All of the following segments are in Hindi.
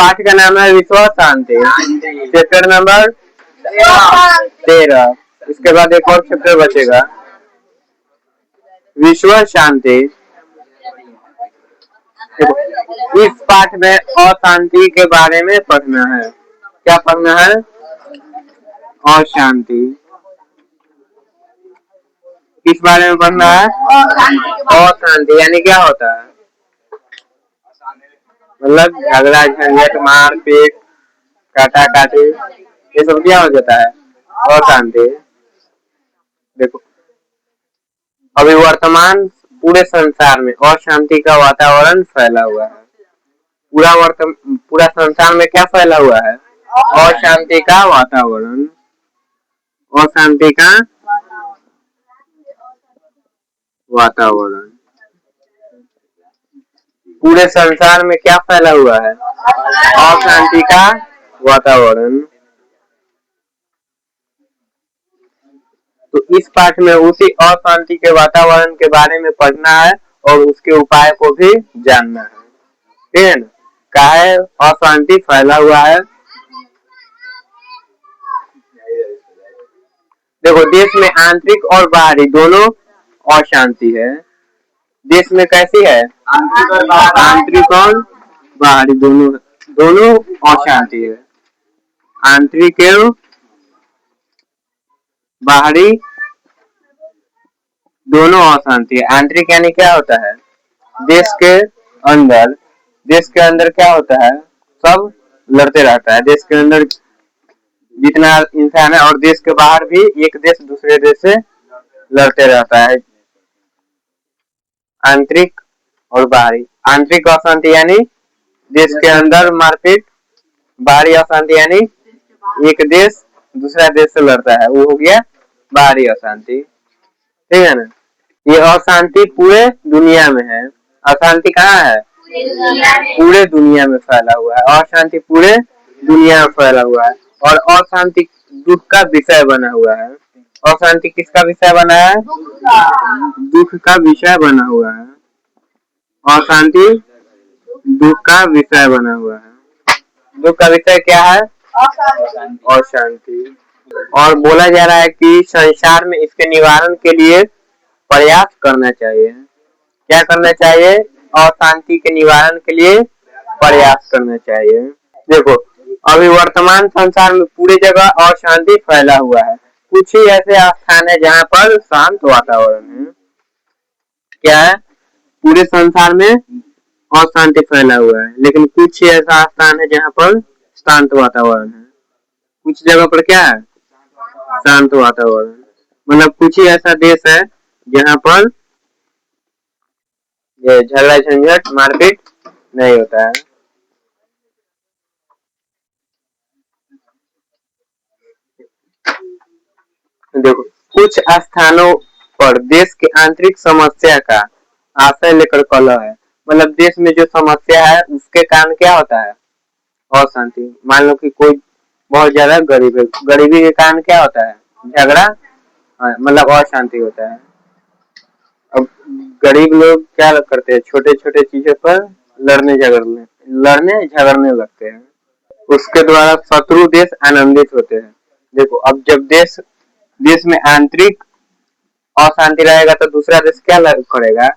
पाठ का नाम है विश्व शांति, चैप्टर नंबर 13। इसके बाद एक और चैप्टर बचेगा विश्व शांति। इस पाठ में अशांति के बारे में पढ़ना है। क्या पढ़ना है? अशांति। किस बारे में पढ़ना है? अशांति यानी क्या होता है? मतलब झगड़ा झंझट मार पीट काटा काटी ये सब क्या हो जाता है? अशांति। देखो अभी वर्तमान पूरे संसार में अशांति का वातावरण फैला हुआ है। पूरा संसार में क्या फैला हुआ है? अशांति का वातावरण। अशांति का वातावरण पूरे संसार में क्या फैला हुआ है? अशांति का वातावरण। तो इस पाठ में उसी अशांति के वातावरण के बारे में पढ़ना है और उसके उपाय को भी जानना है। ठीक है ना? काहे अशांति फैला हुआ है? देखो देश में आंतरिक और बाहरी दोनों अशांति है। देश में कैसी है? आंतरिक और बाहरी दोनों अशांति है। आंतरिक एवं बाहरी दोनों अशांति है। आंतरिक यानी क्या होता है? देश के अंदर क्या होता है? सब लड़ते रहता है। देश के अंदर जितना इंसान है और देश के बाहर भी एक देश दूसरे देश से लड़ते रहता है। आंतरिक और बाहरी। आंतरिक अशांति यानी देश के अंदर मारपीट, बाहरी अशांति यानी एक देश दूसरा देश से लड़ता है, वो हो गया बाहरी अशांति। ठीक है ना? ये अशांति पूरे दुनिया में है। अशांति कहाँ है? पूरे दुनिया में फैला हुआ है। अशांति पूरे दुनिया में फैला हुआ है और अशांति दुख का विषय बना हुआ है। अशांति किसका विषय बना है? दुख का विषय बना हुआ है। अशांति दुख का विषय बना हुआ है। दुख का विषय क्या है? अशांति। और बोला जा रहा है कि संसार में इसके निवारण के लिए प्रयास करना चाहिए। क्या करना चाहिए? अशांति के निवारण के लिए प्रयास करना चाहिए। देखो अभी वर्तमान संसार में पूरी जगह अशांति फैला हुआ है। कुछ ही ऐसे स्थान है जहाँ पर शांत वातावरण है। क्या है? पूरे संसार में अशांति फैला हुआ है, लेकिन कुछ ही ऐसा स्थान है जहाँ पर शांत वातावरण है। कुछ जगह पर क्या है? शांत वातावरण। मतलब कुछ ही ऐसा देश है जहाँ पर ये झगड़ा झंझट मारपीट नहीं होता है। देखो कुछ स्थानों पर देश की आंतरिक समस्या का आशय लेकर कलह है। मतलब देश में जो समस्या है उसके कारण क्या होता है? अशांति। मान लो कि कोई बहुत ज्यादा गरीब है, गरीबी के कारण क्या होता है? झगड़ा, मतलब अशांति होता है। अब गरीब लोग क्या करते हैं? छोटे छोटे चीजों पर लड़ने झगड़ने लगते हैं। उसके द्वारा शत्रु देश आनंदित होते हैं। देखो अब जब देश में आंतरिक अशांति रहेगा तो दूसरा देश क्या करेगा?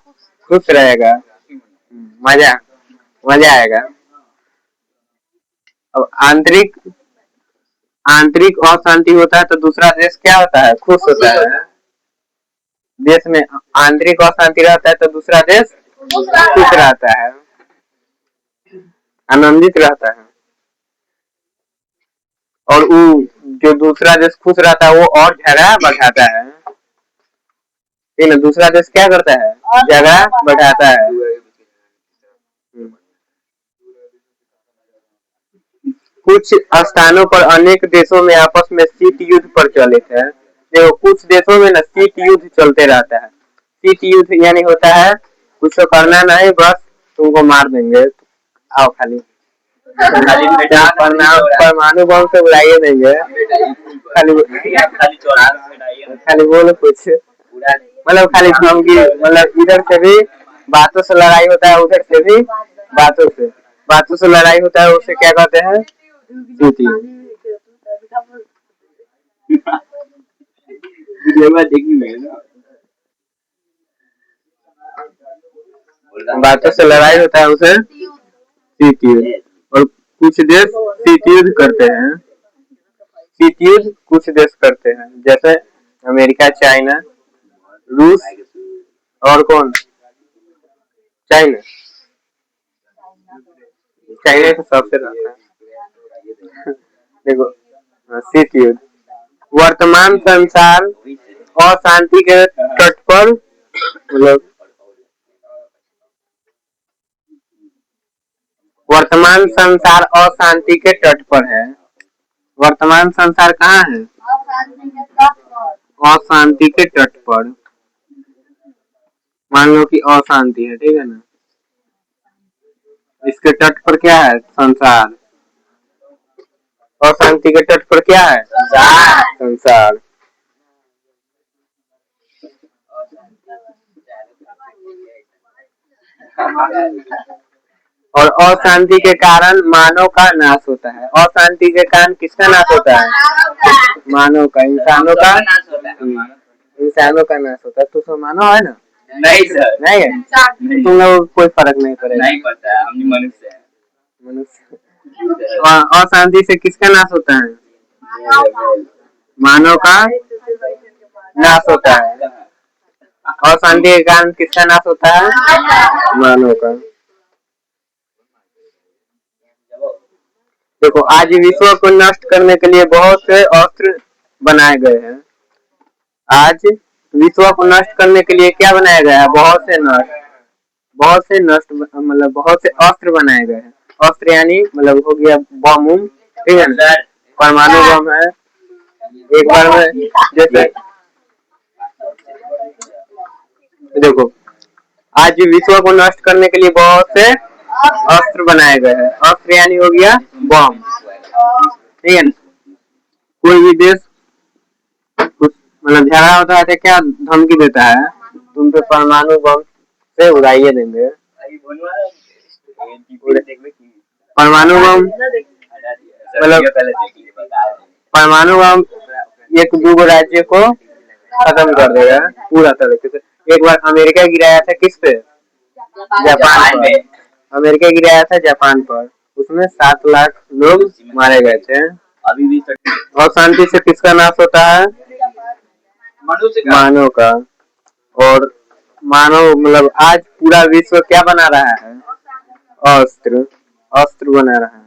खुश रहेगा, मजा आएगा। अब आंतरिक अशांति होता है तो दूसरा देश क्या होता है? खुश होता है। देश में आंतरिक अशांति रहता है तो दूसरा देश खुश रहता है, आनंदित रहता है। और वो जो दूसरा देश खुश रहता है वो और झगड़ा बढ़ाता है। ना दूसरा देश क्या करता है? झगड़ा बढ़ाता है। कुछ स्थानों पर अनेक देशों में आपस में शीत युद्ध प्रचलित है। देखो कुछ देशों में ना शीत युद्ध चलते रहता है। शीत युद्ध यानी होता है कुछ तो करना नहीं, बस तुमको मार देंगे, आओ खाली परमाणु बम से उड़ाइए देंगे, खाली बोलो कुछ, मतलब खाली धमकी। मतलब इधर से भी बातों से लड़ाई होता है, उधर से भी बातों से। बातों से लड़ाई होता है उसे क्या कहते हैं? शीत युद्ध। बातों से लड़ाई होता है उसे शीत युद्ध। और कुछ देश शीत युद्ध करते हैं, शीत युद्ध कुछ देश करते हैं, जैसे अमेरिका, चाइना, रूस और कौन? चाइना। चाइना तो सबसे रहता है। देखो, शीत युद्ध। वर्तमान संसार अशांति के तट पर, मतलब वर्तमान संसार अशांति के तट पर है। वर्तमान संसार कहाँ है? अशांति के तट पर। मान लो कि अशांति है, ठीक है ना, इसके तट पर क्या है? संसार। अशांति के तट पर क्या है? संसार। और अशांति के कारण मानव का नाश होता है। अशांति के कारण किसका नाश होता है? मानव का, इंसानों का। इंसानों का नाश होता है। तो सब मानव है ना? नहीं सर, नहीं है। तुम लोग कोई फर्क नहीं पड़ेगा। नहीं पड़ता है, हम मनुष्य हैं। मनुष्य। अशांति से किसका नाश होता है? मानव का नाश होता है। अशांति के कारण किसका नाश होता है? मानव का। देखो, आज विश्व को नष्ट करने के लिए बहुत से अस्त्र बनाए गए हैं। आज विश्व को नष्ट करने के लिए क्या बनाया गया है? बहुत से नष्ट मतलब बहुत से अस्त्र बनाए गए हैं। अस्त्र यानी मतलब हो गया बम, ठीक है ना, परमाणु बम है। एक बार में जैसे देखो, आज विश्व को नष्ट करने के लिए बहुत से अस्त्र बनाए गए हैं। अस्त्र यानी हो गया बम, ठीक है ना। कोई भी देश कुछ मतलब झगड़ा होता है तो क्या धमकी देता है? तुम पे परमाणु बम से उड़ाइए देंगे। परमाणु बम मतलब परमाणु बम एक दो राज्य को खत्म कर देगा पूरा तरीके से। एक बार अमेरिका गिराया था किस पे? जापान पे। अमेरिका गिराया था जापान पर, उसमें 7 लाख लोग मारे गए थे। अभी भी। और शांति से किसका नाश होता है? मानव का। और मानव मतलब आज पूरा विश्व क्या बना रहा है? अस्त्र बना रहा है।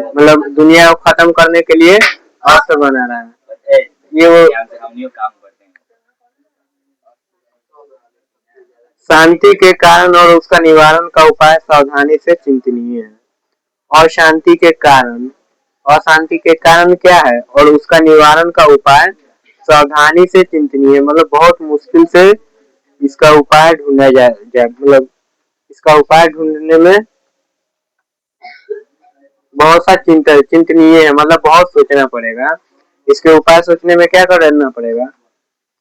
मतलब दुनिया को खत्म करने के लिए अस्त्र बना रहा है। ये वो काम करते हैं। शांति के कारण और उसका निवारण का उपाय सावधानी से चिंतनीय है। और अशांति के कारण क्या है और उसका निवारण का उपाय सावधानी से चिंतनीय, मतलब बहुत मुश्किल से इसका उपाय ढूंढा जाए। मतलब इसका उपाय ढूंढने में बहुत सा चिंतनीय है, मतलब बहुत सोचना पड़ेगा। इसके उपाय सोचने में क्या करना पड़ेगा?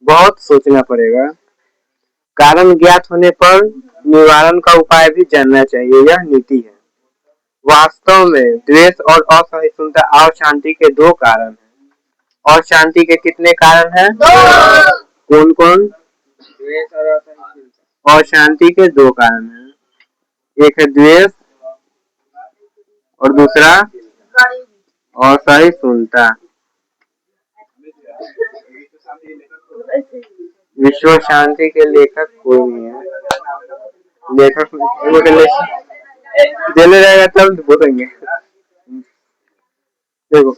बहुत सोचना पड़ेगा। कारण ज्ञात होने पर निवारण का उपाय भी जानना चाहिए, यह नीति है। वास्तव में द्वेष और असहिष्णुता और शांति के 2 कारण हैं। और शांति के कितने कारण हैं? कौन कौन? द्वेष और असहिष्णुता। और शांति के 2 कारण हैं, एक है द्वेष और दूसरा असहिष्णुता। विश्व शांति के लेखक कोई नहीं है। लेखक देने रहेगा तब बोलेंगे। देखो,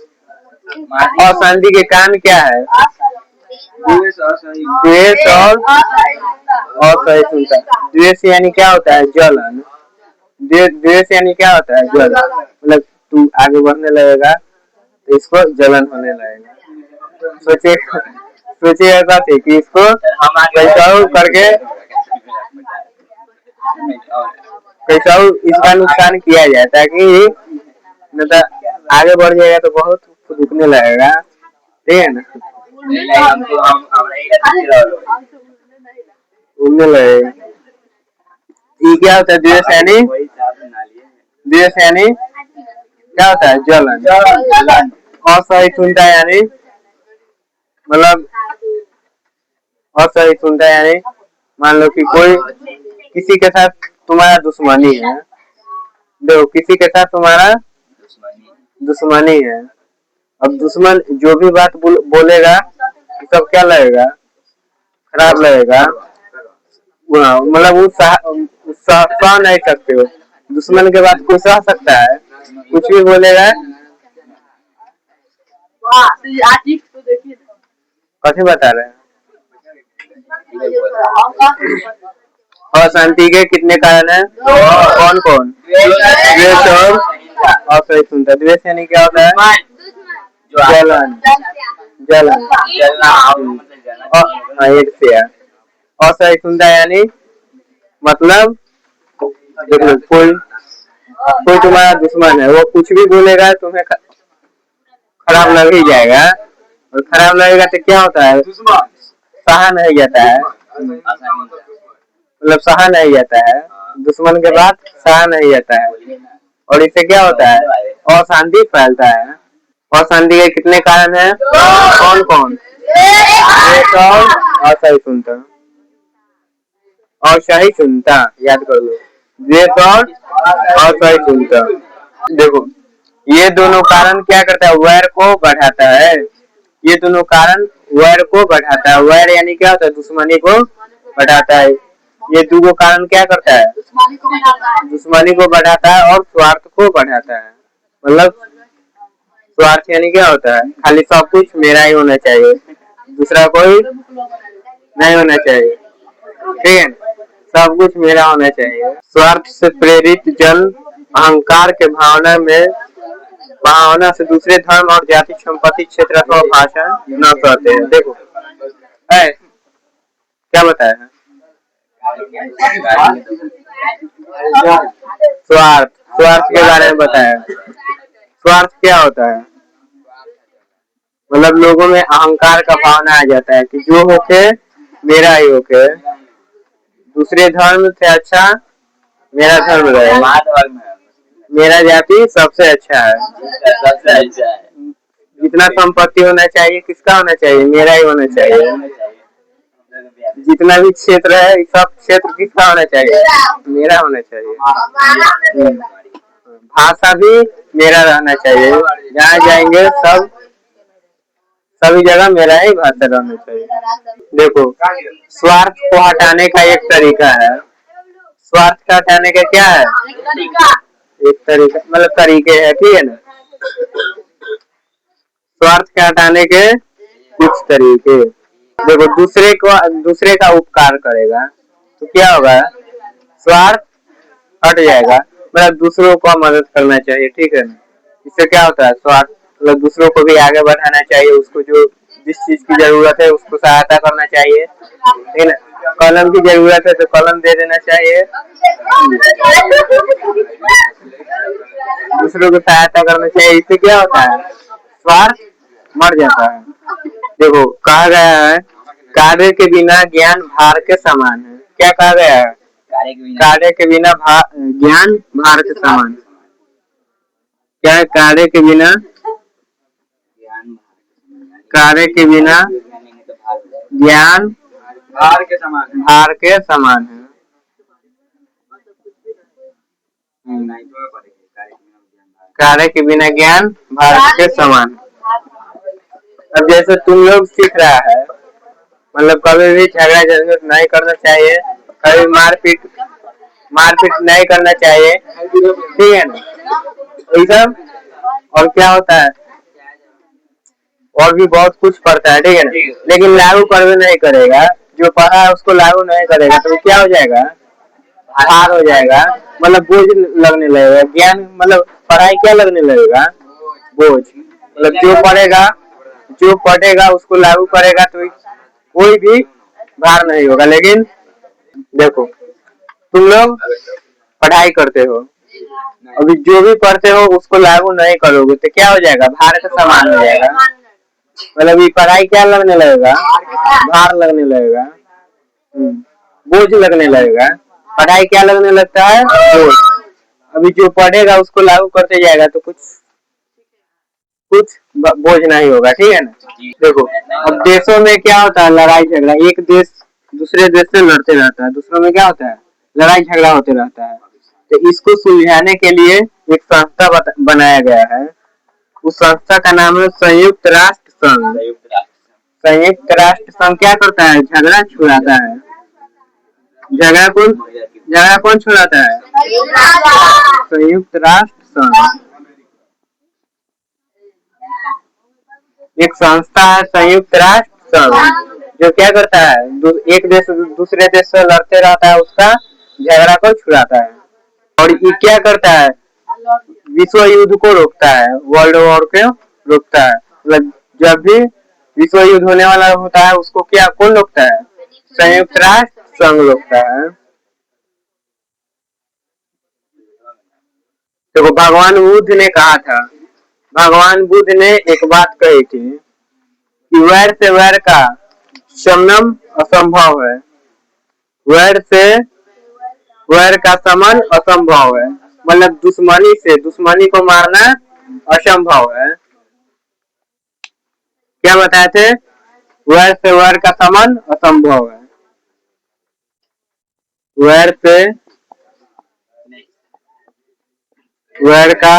अशांति के कारण क्या है? द्वेष और असहिष्णुता। द्वेष यानी क्या होता है? जलन। द्वेष यानी क्या होता है? जलन। मतलब तू आगे बढ़ने लगेगा तो इसको जलन होने लगेगा। सोचिए ऐसा थे कि इसको कैसा करके इसका नुकसान किया जाए ताकि मतलब आगे बढ़ जाएगा तो बहुत रुकने लगेगा, ठीक है ना। घूमने लगेगा। ये क्या होता है? द्वेष यानी द्वेष यानी क्या होता है? जलन। असहिष्णुता यानी मतलब असहिष्णुता यानी मान लो कि कोई किसी के साथ तुम्हारा दुश्मनी है, देखो किसी के साथ तुम्हारा दुश्मनी है, अब दुश्मन जो भी बात बोलेगा सब क्या लगेगा? खराब लगेगा। मतलब वो सह नहीं सकते हो, दुश्मन के बात कोई सह सकता है? कुछ भी बोलेगा कथी बता रहे हैं? अशांति के कितने कारण है? कौन कौन? द्वेष और असहिष्णुता। द्वेष यानी क्या होता है? जलन। जलन एक से है। असहिष्णुता यानी मतलब देखो कोई तुम्हारा दुश्मन है, वो कुछ भी बोलेगा तुम्हें खराब लग ही जाएगा, और खराब लगेगा तो क्या होता है? सहा नहीं जाता है, मतलब सहा नहीं जाता है, दुश्मन के बाद सहा नहीं जाता है, और इससे क्या होता है? अशांति फैलता है। अशांति के कितने कारण है? कौन कौन? असहिष्णुता। असहिष्णुता याद कर लो, द्वेष और असहिष्णुता। देखो ये दोनों कारण क्या करता है? वैर को बढ़ाता है। ये दोनों कारण वैर को बढ़ाता है। वैर यानी क्या होता है? दुश्मनी को बढ़ाता है। ये दोनों कारण क्या करता है? दुश्मनी को बढ़ाता है और स्वार्थ को बढ़ाता है। मतलब स्वार्थ यानी क्या होता है? खाली सब कुछ मेरा ही होना चाहिए, दूसरा कोई नहीं होना चाहिए, ठीक है? सब कुछ मेरा होना चाहिए। स्वार्थ से प्रेरित जन अहंकार के भावना से दूसरे धर्म और जाति संपत्ति क्षेत्र अथवा भाषा न करते हैं। देखो क्या बताया है? स्वार्थ, स्वार्थ के बारे में बताया। स्वार्थ क्या होता है? मतलब लोगों में अहंकार का भावना आ जाता है कि जो होके मेरा ही होके, दूसरे धर्म से अच्छा मेरा धर्म रहे, मेरा जाति सबसे अच्छा है, जितना संपत्ति होना चाहिए किसका होना चाहिए? मेरा ही होना चाहिए। जितना भी क्षेत्र है सब क्षेत्र किसका होना चाहिए? मेरा होना चाहिए। भाषा भी मेरा रहना चाहिए, जहाँ जाएंगे सब सभी जगह मेरा ही भाषा रहना चाहिए। देखो स्वार्थ को हटाने का एक तरीका है। स्वार्थ को हटाने का क्या है? एक तरीका मतलब तरीके है, ठीक है ना? स्वार्थ के हटाने के कुछ तरीके। देखो दूसरे का उपकार करेगा तो क्या होगा? स्वार्थ हट जाएगा, मतलब दूसरों को मदद करना चाहिए, ठीक है ना? इससे क्या होता है? स्वार्थ मतलब दूसरों को भी आगे बढ़ाना चाहिए, उसको जो जिस चीज की जरूरत है उसको सहायता करना चाहिए, ठीक है ना? कलम की जरूरत है तो कलम दे देना चाहिए, दूसरों को सहायता करना चाहिए। इससे क्या होता है? स्वार्थ मर जाता है। देखो कहा गया है कार्य के बिना ज्ञान भार के समान है। क्या कहा गया है? कार्य के बिना ज्ञान भार के समान। क्या है? कार्य के बिना ज्ञान भार के समान है। कार्य के बिना ज्ञान भार के समान। अब जैसे तुम लोग सीख रहा है, मतलब कभी भी झगड़ा झंझट नहीं करना चाहिए, कभी मारपीट नहीं करना चाहिए, ठीक है ना? ये सब। और क्या होता है? और भी बहुत कुछ पढ़ता है, ठीक है ना? लेकिन लागू करवे नहीं करेगा, जो पढ़ा है उसको लागू नहीं करेगा तो क्या हो जाएगा? भार हो जाएगा, मतलब बोझ लगने लगेगा। ज्ञान मतलब पढ़ाई क्या लगने लगेगा? बोझ। मतलब जो पढ़ेगा उसको लागू करेगा तो कोई भी भार नहीं होगा। लेकिन देखो तुम लोग पढ़ाई करते हो, अभी जो भी पढ़ते हो उसको लागू नहीं करोगे तो क्या हो जाएगा? भार का समान हो जाएगा। मतलब ये पढ़ाई क्या लगने लगेगा? भार लगने लगेगा, बोझ लगने लगेगा। पढ़ाई क्या लगने लगता है? बोझ। अभी जो पढ़ेगा उसको लागू करते जाएगा तो कुछ बोझ नहीं होगा, ठीक है ना। देखो अब देशों में क्या होता है, लड़ाई झगड़ा, एक देश दूसरे देश से लड़ते रहता है, दूसरों में क्या होता है, लड़ाई झगड़ा होते रहता है। तो इसको सुलझाने के लिए एक संस्था बनाया गया है। उस संस्था का नाम है संयुक्त राष्ट्र संघ। संयुक्त राष्ट्र संघ क्या करता है, झगड़ा छुड़ाता है। झगड़ा कौन छुड़ाता है, संयुक्त राष्ट्र संघ। एक संस्था है संयुक्त राष्ट्र संघ, जो क्या करता है, एक देश दूसरे देश से लड़ते रहता है, उसका झगड़ा को छुड़ाता है। और ये क्या करता है, विश्व युद्ध को रोकता है, वर्ल्ड वॉर को रोकता है। मतलब जब भी विश्व युद्ध होने वाला होता है उसको क्या कौन रोकता है, संयुक्त राष्ट्र संघ रोकता है। देखो भगवान बुद्ध ने कहा था, भगवान बुद्ध ने एक बात कही थी कि वैर से वैर का शमन असंभव है, वैर से वैर का शमन असंभव है। मतलब दुश्मनी से दुश्मनी को मारना असंभव है। क्या बताए थे, वैर से वैर का शमन असंभव है, वैर से वैर का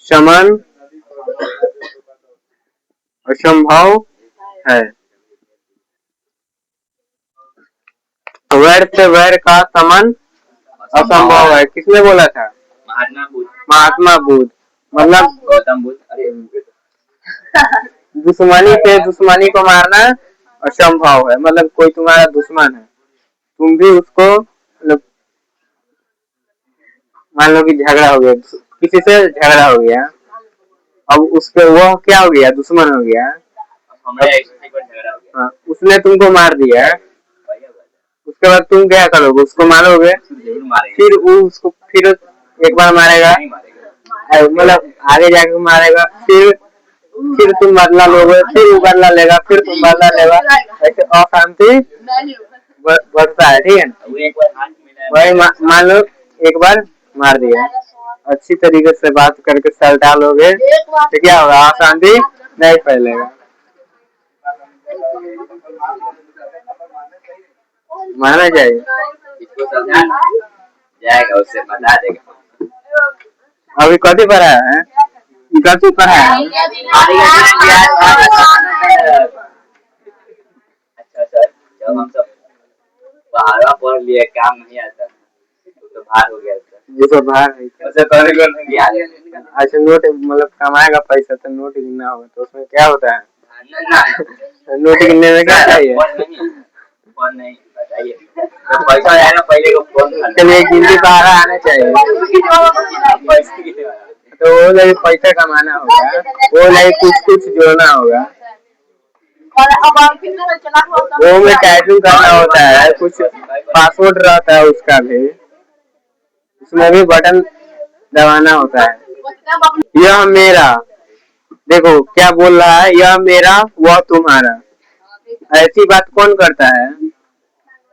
शमन असंभव है। वैर से वैर का शमन असंभव है, किसने बोला था, महात्मा बुद्ध। मतलब गौतम बुद्ध। दुश्मनी से दुश्मनी को मारना असंभव है। मतलब कोई तुम्हारा दुश्मन है, तुम भी उसको, मतलब मान लो कि झगड़ा हो गया, किसी से झगड़ा हो गया, अब उसके वो क्या हो गया, दुश्मन हो गया, हाँ, उसने तुमको मार दिया, उसके बाद तुम क्या करोगे, उसको मारोगे, फिर उसको फिर एक बार मारेगा, मतलब आगे जाके मारेगा, फिर तुम बदला लोगे, फिर वो बदला लेगा, फिर तुम बदला लेगा, ऐसे अशांति बढ़ता है, ठीक है ना। वही मान लो एक बार मार दिया, अच्छी तरीके से बात करके सर डालोगे तो क्या होगा, अशांति नहीं फैलेगा। माना जाएगा, उससे बता देगा। अभी कथी पढ़ा है, कथी पढ़ा है। अच्छा सर, जब हम सब 12 पढ़ लिए काम नहीं आता तो बाहर हो गया था, ये तो बाहर है। अच्छा नोट मतलब कमाएगा पैसा तो नोट गिनना होगा, तो उसमें क्या होता है, नोट गिनने में क्या चाहिए, फोन नहीं बताइए, तो पैसा आएगा पहले को फोन चलिए गिनती बाहर आना चाहिए, तो वो लगे पैसा कमाना होगा, वो लगे कुछ जोड़ना होगा, वो में टाइपिंग करना होता है, कुछ पासवर्ड रहता है उसका भी, उसमें भी बटन दबाना होता है। यह मेरा, देखो क्या बोल रहा है, यह मेरा वह तुम्हारा, ऐसी बात कौन करता है,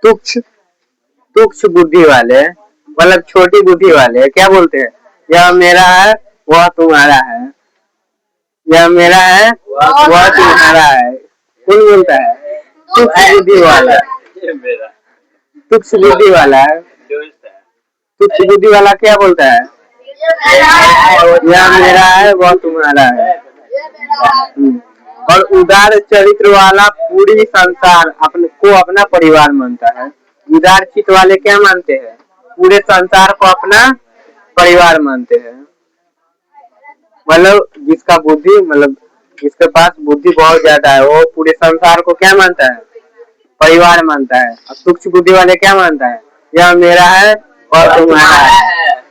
तुच्छ बुद्धि वाले, मतलब छोटी बुद्धि वाले क्या बोलते हैं, यह मेरा है वह तुम्हारा है, यह मेरा है वह तुम्हारा है, कौन बोलता है, तुच्छ बुद्धि वाला, तुच्छ बुद्धि वाला, तुच्छ बुद्धि वाला क्या बोलता है, यह मेरा है वह तुम्हारा है। और उदार चरित्र वाला पूरी संसार को अपना परिवार मानता है। उदार चित्त वाले क्या मानते हैं, पूरे संसार को अपना परिवार मानते हैं। मतलब जिसका बुद्धि, मतलब जिसके पास बुद्धि बहुत ज्यादा है, वो पूरे संसार को क्या मानता है, परिवार मानता है। और सूक्ष्म बुद्धि वाले क्या मानता है, यह मेरा है और तुम्हारा है,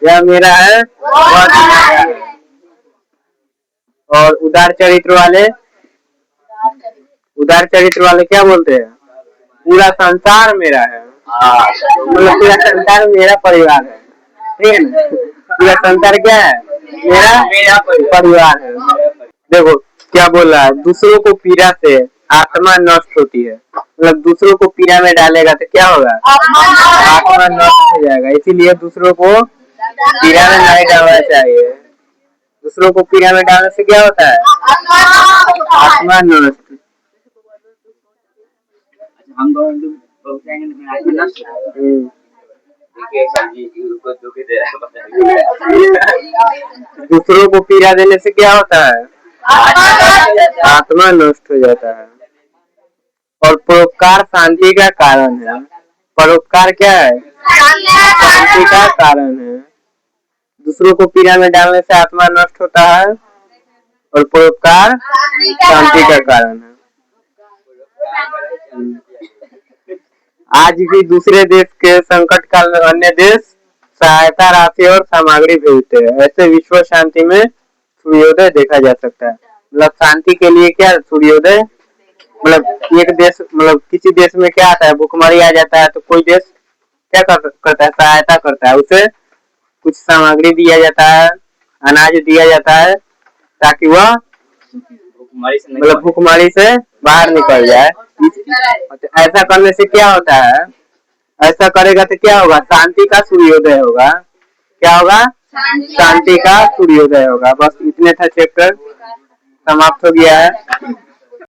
यह मेरा है और तुम्हारा है। और उदार चरित्र वाले क्या बोलते हैं, पूरा संसार मेरा है, मतलब पूरा संसार मेरा परिवार है, ठीक है ना। पूरा संसार क्या है, मेरा परिवार है। देखो क्या बोल रहा है, दूसरों को पीड़ा से आत्मा नष्ट होती है, मतलब दूसरों को पीड़ा में डालेगा तो क्या होगा, आत्मा नष्ट हो जाएगा, इसीलिए दूसरों को पीढ़ा में नहीं डालना चाहिए। दूसरों को पीढ़ा में डालने से क्या होता है? आत्मा नष्ट। दूसरों को पीड़ा देने से क्या होता है? आत्मा नष्ट हो जाता है। और परोपकार शांति का कारण है। परोपकार क्या है? शांति का कारण है। दूसरों को पीड़ा में डालने से आत्मा नष्ट होता है और परोपकार शांति का कारण है। आज भी दूसरे देश के संकट काल में अन्य देश सहायता राशि और सामग्री भेजते हैं। ऐसे विश्व शांति में सूर्योदय देखा जा सकता है। मतलब शांति के लिए क्या सूर्योदय, मतलब एक देश, मतलब किसी देश में क्या आता है, भूखमरी आ जाता है तो कोई देश क्या करता है? सहायता करता है, उसे कुछ सामग्री दिया जाता है, अनाज दिया जाता है ताकि वह मतलब भूखमरी से बाहर निकल जाए। ऐसा करने से क्या होता है? ऐसा करेगा तो क्या होगा? शांति का सूर्योदय होगा। क्या होगा? शांति का सूर्योदय होगा। बस इतने था चैप्टर, समाप्त हो गया है।